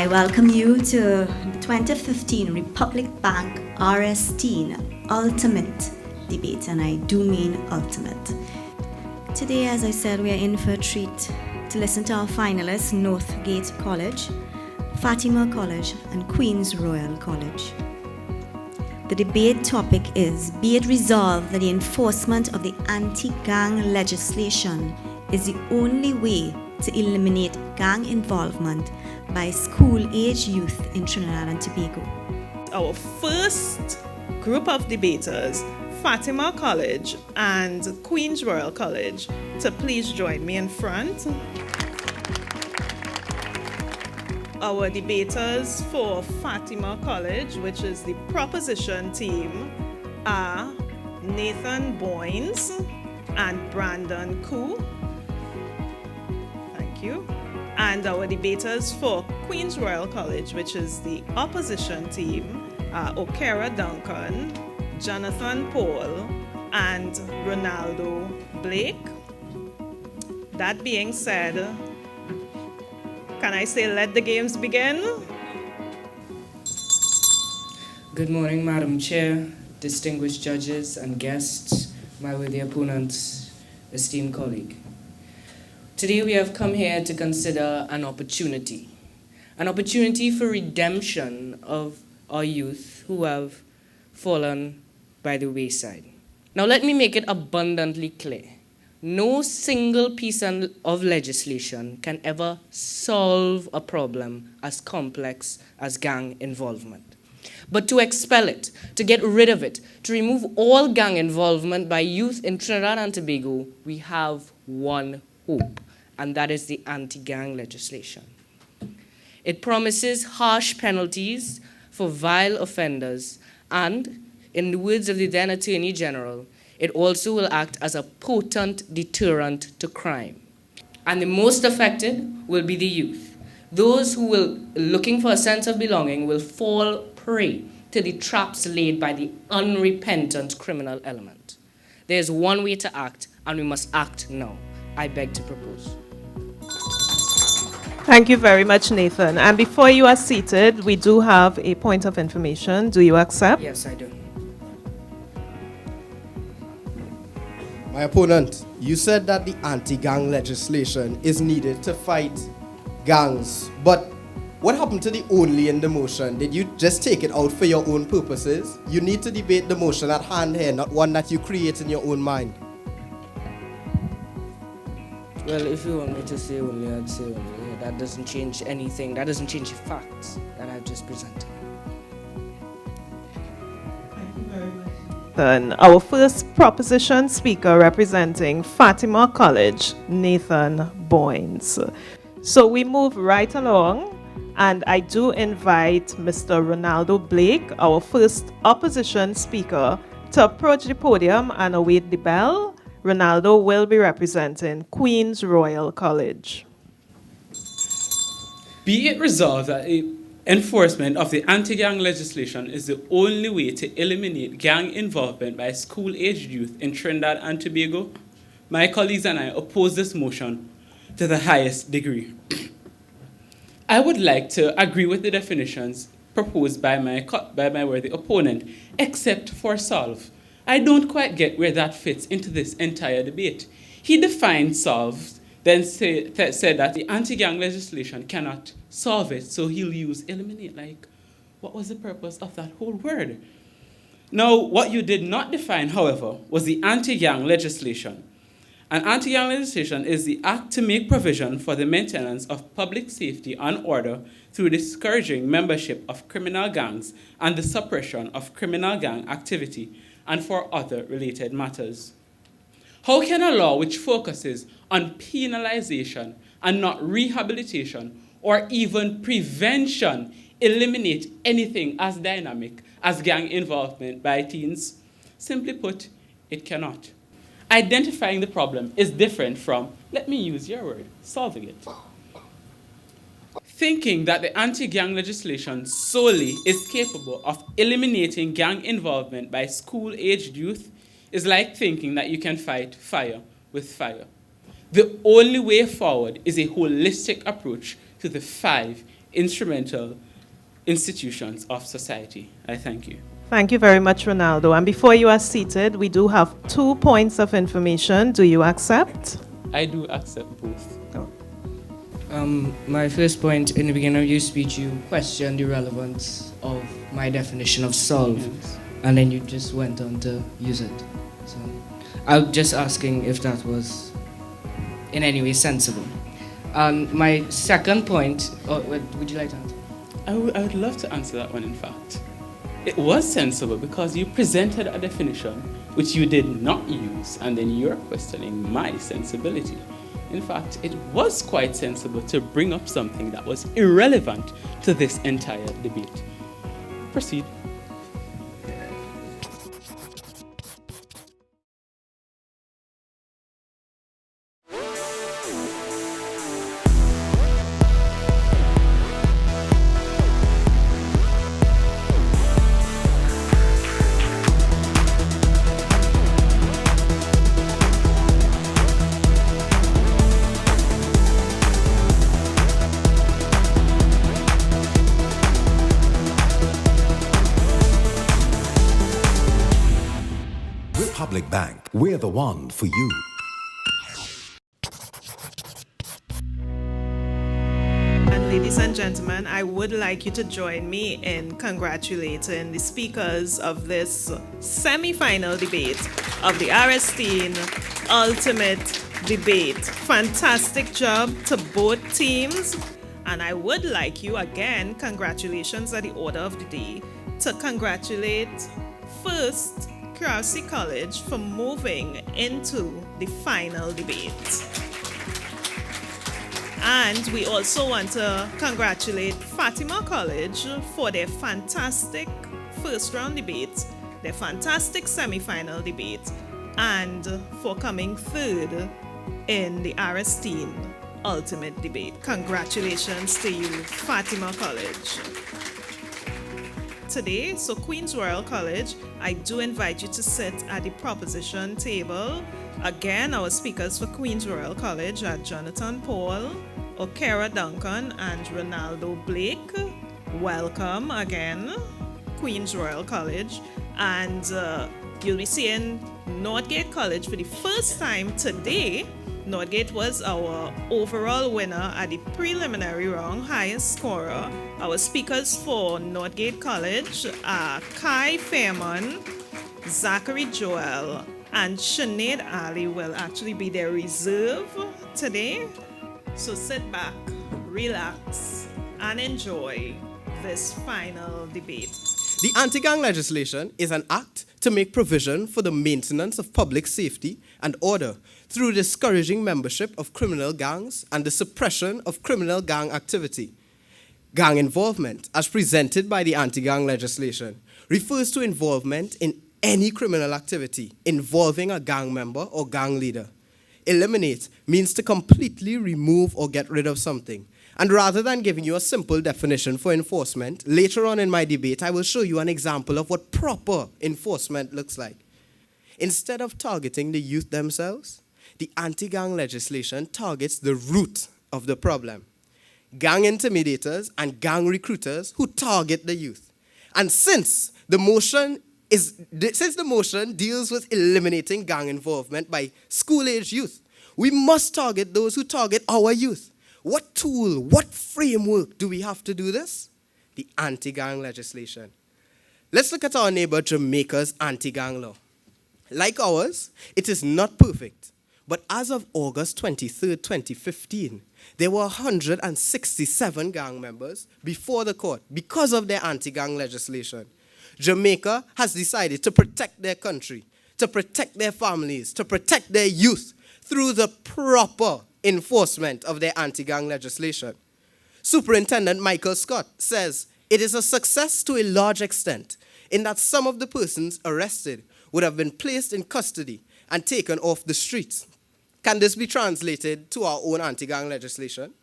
welcome you to the 2015 Republic Bank RS10 Ultimate Debate, and I do mean ultimate. Today, as I said, we are in for a treat to listen to our finalists, Northgate College, Fatima College, and Queen's Royal College. The debate topic is, be it resolved that the enforcement of the anti-gang legislation is the only way to eliminate gang involvement by school-age youth in Trinidad and Tobago. Our first group of debaters, Fatima College and Queen's Royal College, to please join me in front. Our debaters for Fatima College, which is the proposition team, are Nathan Boynes and Brandon Koo. Thank you. And our debaters for Queen's Royal College, which is the opposition team, are Okera Duncan, Jonathan Paul, and Ronaldo Blake. That being said, can I say let the games begin? Good morning, Madam Chair, distinguished judges and guests, my worthy opponents, esteemed colleague. Today we have come here to consider an opportunity for redemption of our youth who have fallen by the wayside. Now let me make it abundantly clear. No single piece of legislation can ever solve a problem as complex as gang involvement. But to expel it, to get rid of it, to remove all gang involvement by youth in Trinidad and Tobago, we have one hope, and that is the anti-gang legislation. It promises harsh penalties for vile offenders, and, in the words of the then Attorney General, it also will act as a potent deterrent to crime. And the most affected will be the youth. Those who will, looking for a sense of belonging, will fall prey to the traps laid by the unrepentant criminal element. There is one way to act, and we must act now. I beg to propose. Thank you very much, Nathan. And before you are seated, we do have a point of information. Do you accept? Yes, I do. My opponent, you said that the anti-gang legislation is needed to fight gangs, but what happened to the only in the motion? Did you just take it out for your own purposes? You need to debate the motion at hand here, not one that you create in your own mind. Well, if you want me to say only, I'd say only. That doesn't change anything. That doesn't change the facts that I've just presented. Thank you very much. Then our first proposition speaker representing Fatima College, Nathan Boynes. So we move right along, and I do invite Mr. Ronaldo Blake, our first opposition speaker, to approach the podium and await the bell. Ronaldo will be representing Queen's Royal College. Be it resolved that enforcement of the anti-gang legislation is the only way to eliminate gang involvement by school-aged youth in Trinidad and Tobago. My colleagues and I oppose this motion to the highest degree. I would like to agree with the definitions proposed by my worthy opponent, except for solve. I don't quite get where that fits into this entire debate. He defined solve, then said that the anti-gang legislation cannot solve it, so he'll use eliminate. Like, what was the purpose of that whole word? Now, what you did not define, however, was the anti-gang legislation. An anti-gang legislation is the act to make provision for the maintenance of public safety and order through discouraging membership of criminal gangs and the suppression of criminal gang activity, and for other related matters. How can a law which focuses on penalization and not rehabilitation or even prevention eliminate anything as dynamic as gang involvement by teens? Simply put, it cannot. Identifying the problem is different from, let me use your word, solving it. Thinking that the anti-gang legislation solely is capable of eliminating gang involvement by school-aged youth is like thinking that you can fight fire with fire. The only way forward is a holistic approach to the 5 instrumental institutions of society. I thank you. Thank you very much, Ronaldo. And before you are seated, we do have 2 points of information. Do you accept? I do accept both. My first point, in the beginning of your speech, you questioned the relevance of my definition of solve, Yes. and then you just went on to use it. So I'm just asking if that was in any way sensible. My second point, would you like to answer? I would love to answer that one, in fact. It was sensible because you presented a definition which you did not use, and then you're questioning my sensibility. In fact, it was quite sensible to bring up something that was irrelevant to this entire debate. Proceed. Republic Bank, we're the one for you. And ladies and gentlemen, I would like you to join me in congratulating the speakers of this semi-final debate of the Aristine Ultimate Debate. Fantastic job to both teams. And I would like you again, congratulations at the order of the day, to congratulate first Krause College for moving into the final debate. And we also want to congratulate Fatima College for their fantastic first round debate, their fantastic semi-final debate, and for coming third in the Aristine Ultimate Debate. Congratulations to you, Fatima College. Today, so Queen's Royal College, I do invite you to sit at the proposition table. Again, our speakers for Queen's Royal College are Jonathan Paul, Okera Duncan, and Ronaldo Blake. Welcome again, Queen's Royal College. And you'll be seeing Northgate College for the first time today. Northgate was our overall winner at the preliminary round, highest scorer. Our speakers for Northgate College are Kai Fairman, Zachary Joel, and Sinead Ali will actually be their reserve today. So sit back, relax, and enjoy this final debate. The anti-gang legislation is an act to make provision for the maintenance of public safety and order through discouraging membership of criminal gangs and the suppression of criminal gang activity. Gang involvement, as presented by the anti-gang legislation, refers to involvement in any criminal activity involving a gang member or gang leader. Eliminate means to completely remove or get rid of something. And rather than giving you a simple definition for enforcement, later on in my debate, I will show you an example of what proper enforcement looks like. Instead of targeting the youth themselves, the anti-gang legislation targets the root of the problem: gang intimidators and gang recruiters who target the youth. And since the motion deals with eliminating gang involvement by school-age youth, we must target those who target our youth. What tool, what framework do we have to do this? The anti-gang legislation. Let's look at our neighbor Jamaica's anti-gang law. Like ours, it is not perfect, but as of August 23rd, 2015, there were 167 gang members before the court because of their anti-gang legislation. Jamaica has decided to protect their country, to protect their families, to protect their youth through the proper enforcement of their anti-gang legislation. Superintendent Michael Scott says it is a success to a large extent in that some of the persons arrested would have been placed in custody and taken off the streets. Can this be translated to our own anti-gang legislation?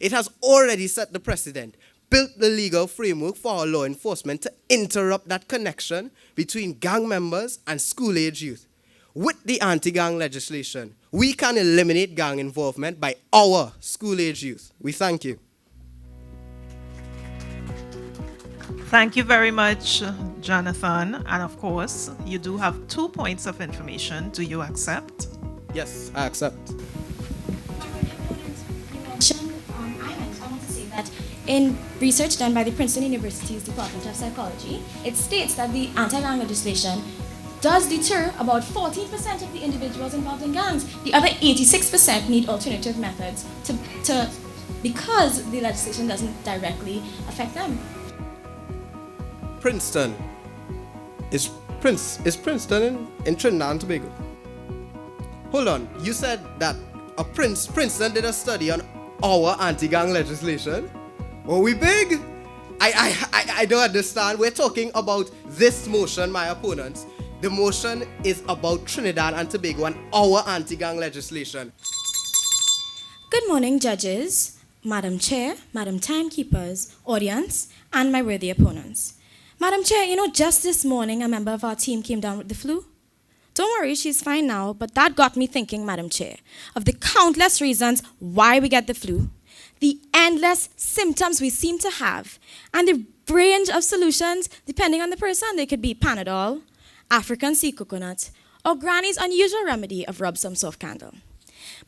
It has already set the precedent, built the legal framework for our law enforcement to interrupt that connection between gang members and school-age youth. With the anti-gang legislation, we can eliminate gang involvement by our school-age youth. We thank you. Thank you very much, Jonathan. And of course, you do have 2 points of information. Do you accept? Yes, I accept. I want to say that in research done by the Princeton University's Department of Psychology, it states that the anti-gang legislation does deter about 14% of the individuals involved in gangs. The other 86% need alternative methods because the legislation doesn't directly affect them. Princeton. Is Princeton in Trinidad and Tobago? Hold on. You said that Princeton did a study on our anti-gang legislation? Were we big? I don't understand. We're talking about this motion, my opponents. The motion is about Trinidad and Tobago and our anti-gang legislation. Good morning, judges, Madam Chair, Madam Timekeepers, audience, and my worthy opponents. Madam Chair, just this morning, a member of our team came down with the flu. Don't worry, she's fine now, but that got me thinking, Madam Chair, of the countless reasons why we get the flu, the endless symptoms we seem to have, and the range of solutions depending on the person. They could be Panadol, African sea coconut, or Granny's unusual remedy of rub some soft candle.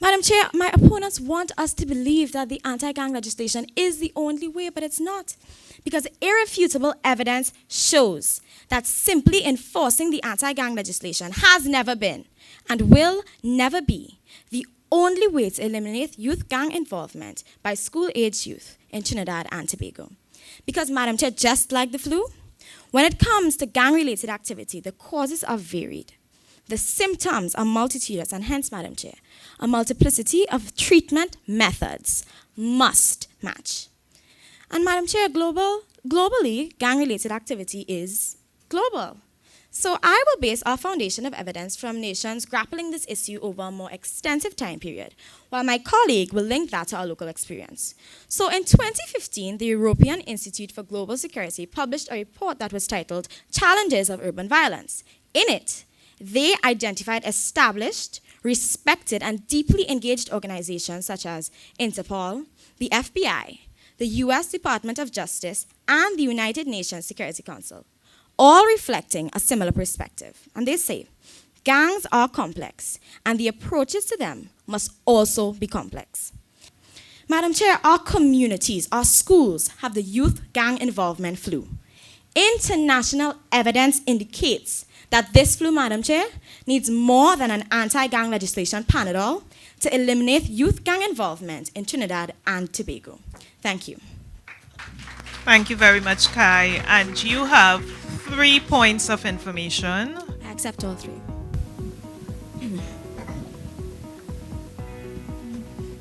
Madam Chair, my opponents want us to believe that the anti-gang legislation is the only way, but it's not. Because irrefutable evidence shows that simply enforcing the anti-gang legislation has never been and will never be the only way to eliminate youth gang involvement by school-age youth in Trinidad and Tobago. Because, Madam Chair, just like the flu, when it comes to gang-related activity, the causes are varied. The symptoms are multitudinous, and hence, Madam Chair, a multiplicity of treatment methods must match. And Madam Chair, globally, gang-related activity is global. So I will base our foundation of evidence from nations grappling this issue over a more extensive time period, while my colleague will link that to our local experience. So in 2015, the European Institute for Global Security published a report that was titled Challenges of Urban Violence. In it, they identified established, respected, and deeply engaged organizations such as Interpol, the FBI, the US Department of Justice, and the United Nations Security Council, all reflecting a similar perspective. And they say, gangs are complex, and the approaches to them must also be complex. Madam Chair, our communities, our schools have the youth gang involvement flu. International evidence indicates that this flu, Madam Chair, needs more than an anti-gang legislation Panadol to eliminate youth gang involvement in Trinidad and Tobago. Thank you. Thank you very much, Kai. And you have 3 points of information. I accept all 3.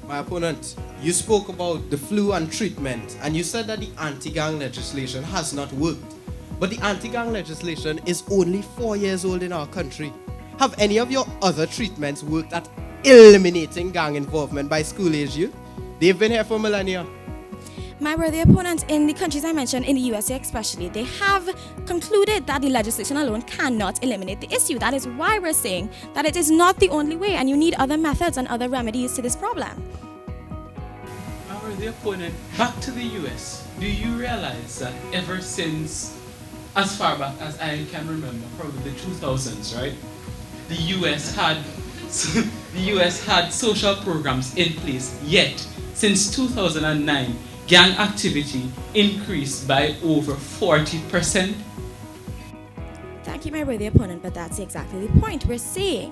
My opponent, you spoke about the flu and treatment, and you said that the anti-gang legislation has not worked. But the anti-gang legislation is only 4 years old in our country. Have any of your other treatments worked at eliminating gang involvement by school-age youth? They've been here for millennia. My worthy opponents in the countries I mentioned, in the USA especially, they have concluded that the legislation alone cannot eliminate the issue. That is why we're saying that it is not the only way, and you need other methods and other remedies to this problem. Our the opponent, back to the US. Do you realize that ever since, as far back as I can remember, probably the 2000s, right? The US had social programs in place, yet since 2009, gang activity increased by over 40%. Thank you, my worthy opponent, but that's exactly the point. We're saying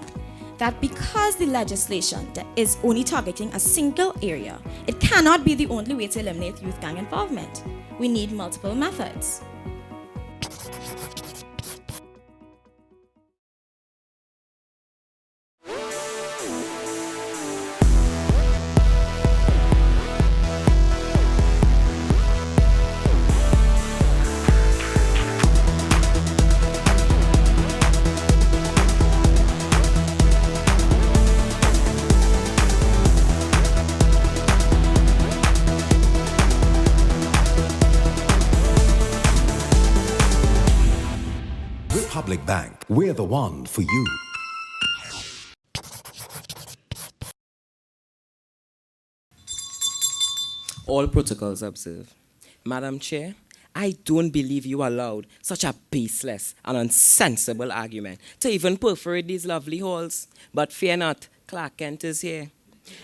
that because the legislation is only targeting a single area, it cannot be the only way to eliminate youth gang involvement. We need multiple methods. Public Bank, we're the one for you. All protocols observed. Madam Chair, I don't believe you allowed such a baseless and unsensible argument to even perforate these lovely halls. But fear not, Clark Kent is here.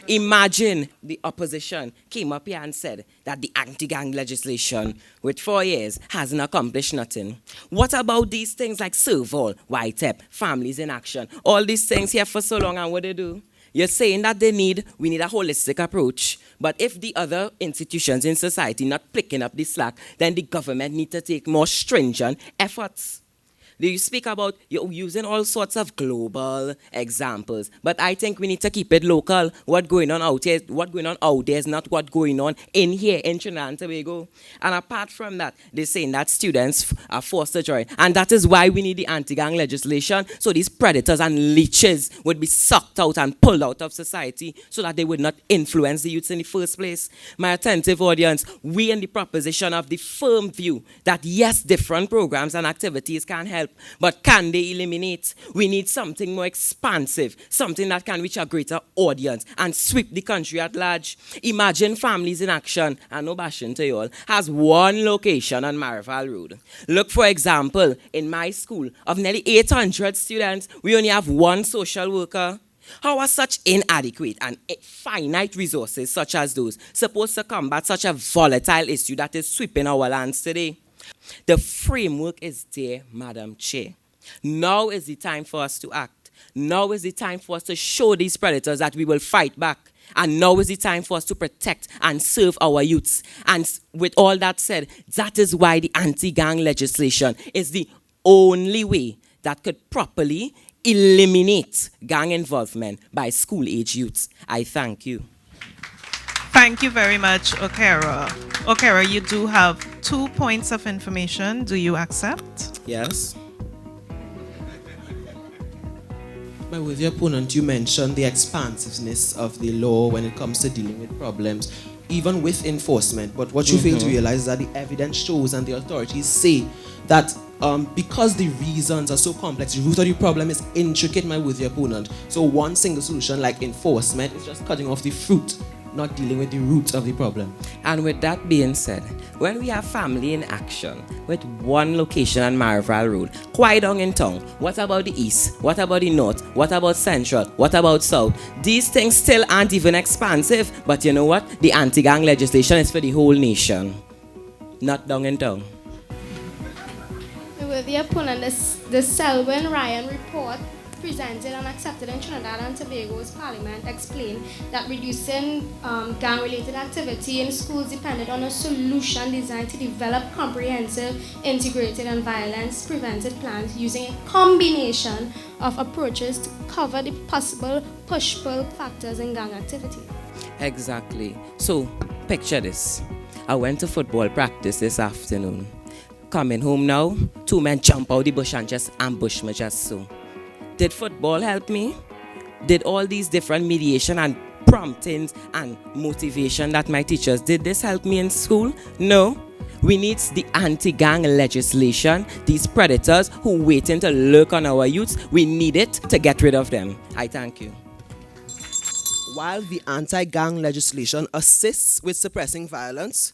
Imagine the opposition came up here and said that the anti-gang legislation with 4 years hasn't accomplished nothing. What about these things like Serval, YTEP, Families in Action, all these things here for so long, and what they do? You're saying that we need a holistic approach. But if the other institutions in society not picking up the slack, then the government need to take more stringent efforts. You speak about you're using all sorts of global examples, but I think we need to keep it local. What's going on out there is not what's going on in here in Trinidad and Tobago. And apart from that, they're saying that students are forced to join. And that is why we need the anti-gang legislation, so these predators and leeches would be sucked out and pulled out of society so that they would not influence the youths in the first place. My attentive audience, we in the proposition of the firm view that yes, different programs and activities can help, but can they eliminate? We need something more expansive, something that can reach a greater audience and sweep the country at large. Imagine Families in Action, and no bashing to you all, has one location on Marival Road. Look, for example, in my school, of nearly 800 students, we only have one social worker. How are such inadequate and finite resources such as those supposed to combat such a volatile issue that is sweeping our lands today? The framework is there, Madam Chair. Now is the time for us to act. Now is the time for us to show these predators that we will fight back. And now is the time for us to protect and serve our youths. And with all that said, that is why the anti-gang legislation is the only way that could properly eliminate gang involvement by school-age youths. I thank you. Thank you very much, Okera. Okera, you do have 2 points of information. Do you accept? Yes. My worthy opponent, you mentioned the expansiveness of the law when it comes to dealing with problems, even with enforcement. But what you fail to realize is that the evidence shows and the authorities say that because the reasons are so complex, the root of the problem is intricate, my worthy opponent. So one single solution like enforcement is just cutting off the fruit, not dealing with the root of the problem. And with that being said, when we have Family in Action with one location on Marival Road, quite down in town, what about the east? What about the north? What about central? What about south? These things still aren't even expansive, but you know what? The anti-gang legislation is for the whole nation, not down in town. With the opponent, the Selwyn Ryan report presented and accepted in Trinidad and Tobago's parliament explained that reducing gang-related activity in schools depended on a solution designed to develop comprehensive, integrated and violence-prevented plans using a combination of approaches to cover the possible push-pull factors in gang activity. Exactly. So, picture this. I went to football practice this afternoon. Coming home now, 2 men jump out the bush and just ambush me just so. Did football help me? Did all these different mediation and promptings and motivation that my teachers did this help me in school? No. We need the anti-gang legislation. These predators who waiting to lurk on our youths, we need it to get rid of them. I thank you. While the anti-gang legislation assists with suppressing violence,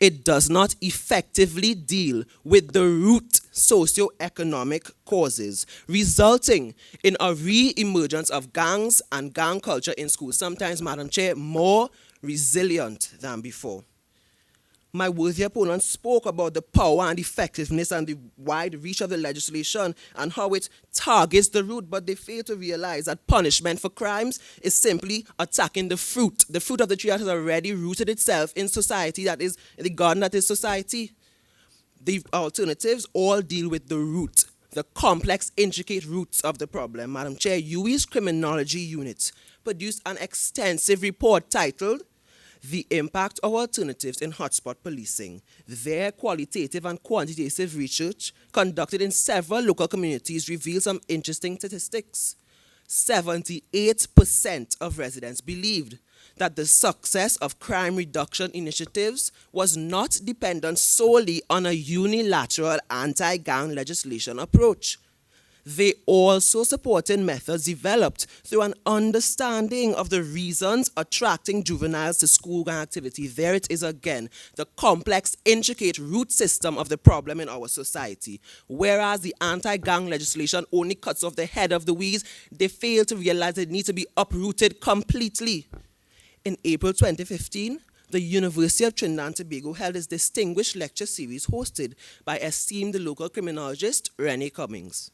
it does not effectively deal with the root socio-economic causes, resulting in a re-emergence of gangs and gang culture in schools, sometimes, Madam Chair, more resilient than before. My worthy opponent spoke about the power and effectiveness and the wide reach of the legislation and how it targets the root, but they fail to realize that punishment for crimes is simply attacking the fruit of the tree that has already rooted itself in society, that is, in the garden that is society. The alternatives all deal with the root, the complex, intricate roots of the problem. Madam Chair, UWI's Criminology Unit produced an extensive report titled The Impact of Alternatives in Hotspot Policing. Their qualitative and quantitative research conducted in several local communities revealed some interesting statistics. 78% of residents believed that the success of crime reduction initiatives was not dependent solely on a unilateral anti-gang legislation approach. They also supported methods developed through an understanding of the reasons attracting juveniles to school gang activity. There it is again, the complex, intricate root system of the problem in our society. Whereas the anti-gang legislation only cuts off the head of the weeds, they fail to realize it needs to be uprooted completely. In April 2015, the University of Trinidad and Tobago held its distinguished lecture series hosted by esteemed local criminologist Renee Cummings.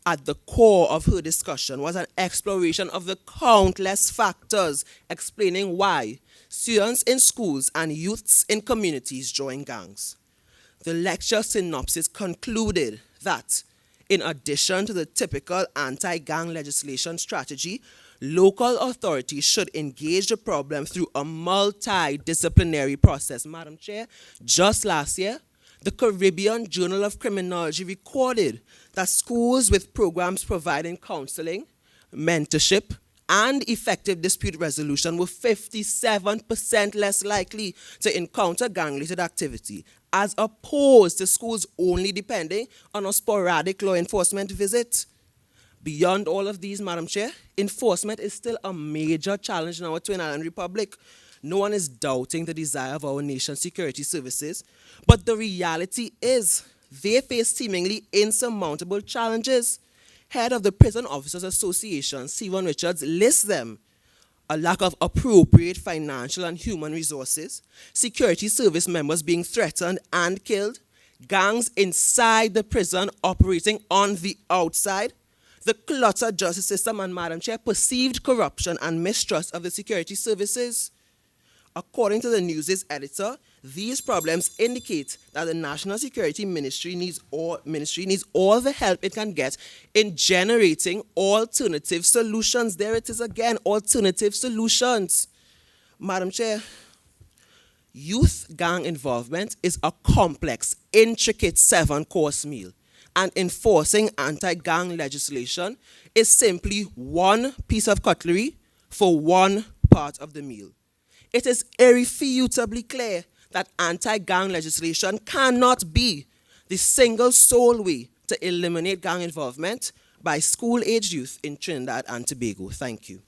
At the core of her discussion was an exploration of the countless factors explaining why students in schools and youths in communities join gangs. The lecture synopsis concluded that, in addition to the typical anti-gang legislation strategy, local authorities should engage the problem through a multidisciplinary process. Madam Chair, just last year, the Caribbean Journal of Criminology recorded that schools with programs providing counseling, mentorship, and effective dispute resolution were 57% less likely to encounter gang-related activity, as opposed to schools only depending on a sporadic law enforcement visit. Beyond all of these, Madam Chair, enforcement is still a major challenge in our Twin Island Republic. No one is doubting the desire of our nation's security services, but the reality is they face seemingly insurmountable challenges. Head of the Prison Officers Association, Stephen Richards, lists them: a lack of appropriate financial and human resources, security service members being threatened and killed, gangs inside the prison operating on the outside, the cluttered justice system, and, Madam Chair, perceived corruption and mistrust of the security services. According to the News's editor, these problems indicate that the National Security Ministry needs all the help it can get in generating alternative solutions. There it is again, alternative solutions. Madam Chair, youth gang involvement is a complex, intricate 7-course meal, and enforcing anti-gang legislation is simply one piece of cutlery for one part of the meal. It is irrefutably clear that anti-gang legislation cannot be the single sole way to eliminate gang involvement by school-aged youth in Trinidad and Tobago. Thank you.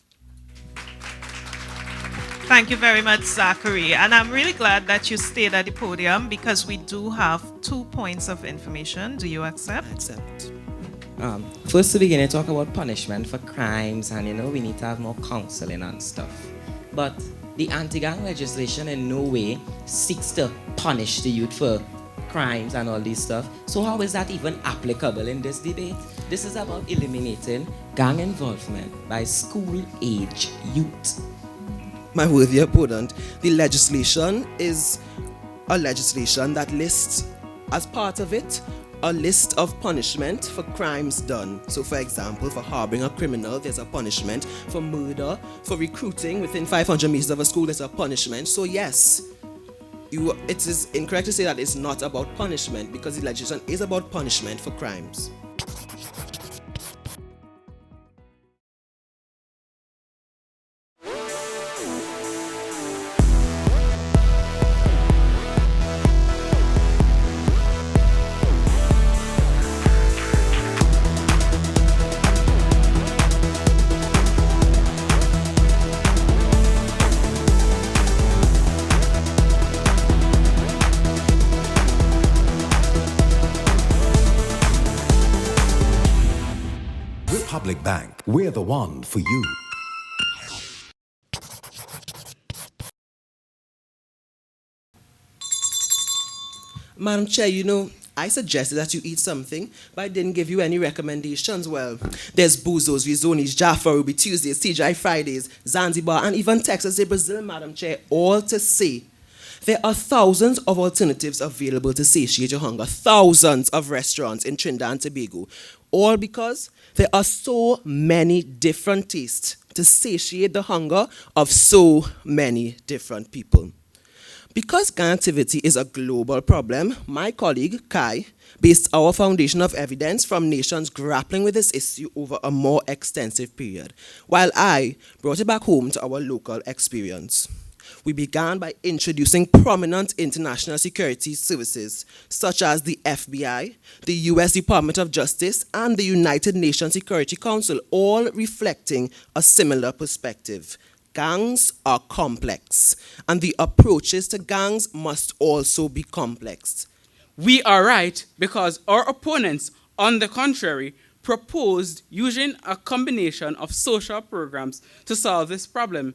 Thank you very much, Zachary. And I'm really glad that you stayed at the podium because we do have 2 points of information. Do you accept? I accept. First to begin, talk about punishment for crimes, and we need to have more counseling and stuff. But the anti-gang legislation in no way seeks to punish the youth for crimes and all this stuff. So how is that even applicable in this debate? This is about eliminating gang involvement by school-age youth. My worthy opponent, the legislation is a legislation that lists, as part of it, a list of punishment for crimes done. So, for example, for harboring a criminal, there's a punishment. For murder, for recruiting within 500 meters of a school, there's a punishment. So, yes, it is incorrect to say that it's not about punishment, because the legislation is about punishment for crimes. Public Bank, we're the one for you. Madam Chair, I suggested that you eat something, but I didn't give you any recommendations. Well, there's Buzos, Rizonis, Jaffa Ruby Tuesdays, TGI Fridays, Zanzibar, and even Texas de Brazil, Madam Chair, all to say there are thousands of alternatives available to satiate your hunger, thousands of restaurants in Trinidad and Tobago, all because there are so many different tastes to satiate the hunger of so many different people. Because gang activity is a global problem, my colleague, Kai, based our foundation of evidence from nations grappling with this issue over a more extensive period, while I brought it back home to our local experience. we began by introducing prominent international security services such as the FBI, the US Department of Justice, and the United Nations Security Council, all reflecting a similar perspective. Gangs are complex, and the approaches to gangs must also be complex. We are right because our opponents, on the contrary, proposed using a combination of social programs to solve this problem.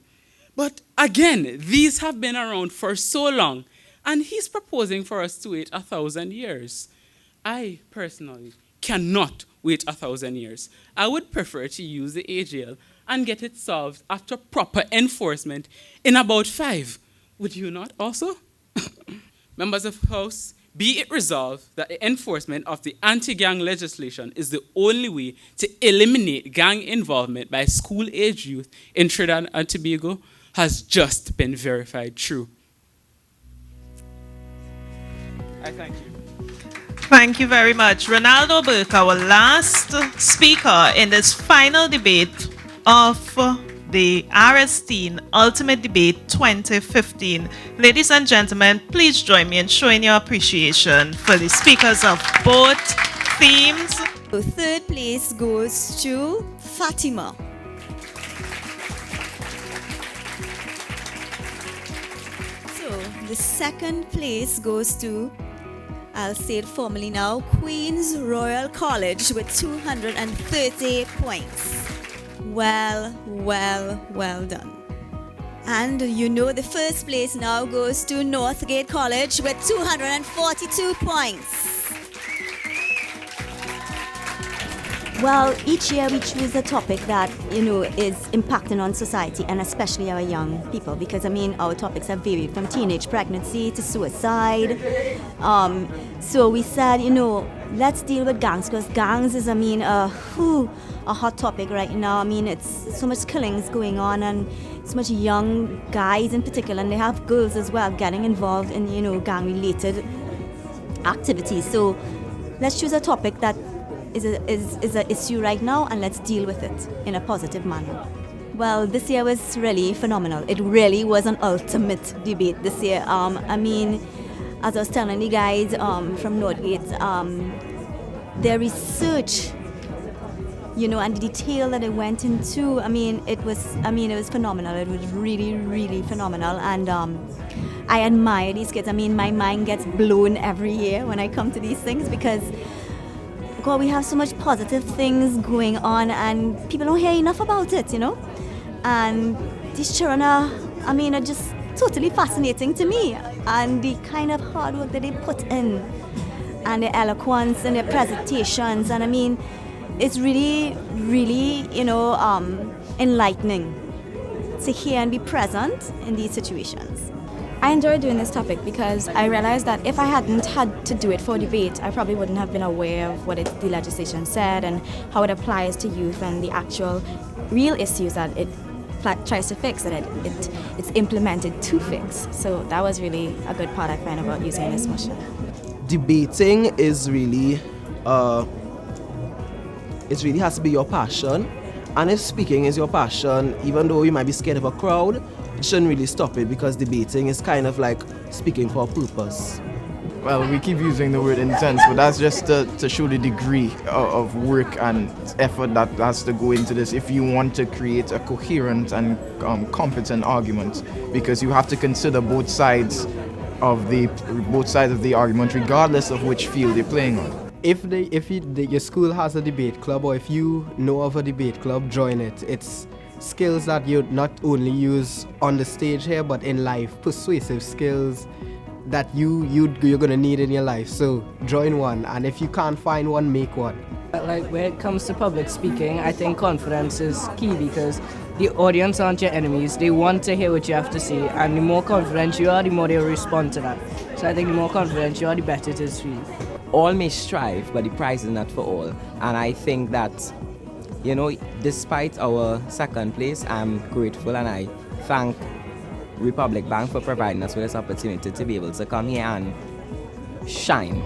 But again, these have been around for so long, and he's proposing for us to wait 1,000 years. I personally cannot wait 1,000 years. I would prefer to use the AGL and get it solved after proper enforcement in about 5. Would you not also? Members of the House, be it resolved that the enforcement of the anti-gang legislation is the only way to eliminate gang involvement by school-age youth in Trinidad and Tobago has just been verified true. I thank you. Thank you very much. Ronaldo Burke, our last speaker in this final debate of the RS-Teen Ultimate Debate 2015. Ladies and gentlemen, please join me in showing your appreciation for the speakers of both themes. So third place goes to Fatima. So the second place goes to, I'll say it formally now, Queen's Royal College with 230 points. Well done. And you know the first place now goes to Northgate College with 242 points. Well, each year we choose a topic that, is impacting on society and especially our young people, because, our topics have varied from teenage pregnancy to suicide. So we said, let's deal with gangs, because gangs is, a hot topic right now. It's so much killings going on and so much young guys in particular, and they have girls as well getting involved in, gang-related activities. So let's choose a topic that is an issue right now, and let's deal with it in a positive manner. Well, this year was really phenomenal. It really was an ultimate debate this year. As I was telling the guys from Northgate, their research, and the detail that it went into, it was phenomenal. It was really, really phenomenal, and I admire these kids. My mind gets blown every year when I come to these things, because God, we have so much positive things going on, and people don't hear enough about it, And these children are just totally fascinating to me, and the kind of hard work that they put in, and their eloquence and their presentations, and it's really, really, enlightening to hear and be present in these situations. I enjoy doing this topic because I realized that if I hadn't had to do it for debate, I probably wouldn't have been aware of what the legislation said and how it applies to youth and the actual real issues that it tries to fix, that it's implemented to fix. So that was really a good part I find about using this motion. Debating is really, it really has to be your passion. And if speaking is your passion, even though you might be scared of a crowd, it shouldn't really stop it, because debating is kind of like speaking for a purpose. Well, we keep using the word intense, but that's just to show the degree of work and effort that has to go into this if you want to create a coherent and competent argument, because you have to consider both sides of the argument, regardless of which field you're playing on. If your school has a debate club, or if you know of a debate club, join it. It's skills that you not only use on the stage here, but in life, persuasive skills that you're gonna need in your life. So join one, and if you can't find one, make one. Like when it comes to public speaking, I think confidence is key, because the audience aren't your enemies. They want to hear what you have to say, and the more confident you are, the more they'll respond to that. So I think the more confident you are, the better it is for you. All may strive, but the prize is not for all. And I think that, despite our second place, I'm grateful, and I thank Republic Bank for providing us with this opportunity to be able to come here and shine.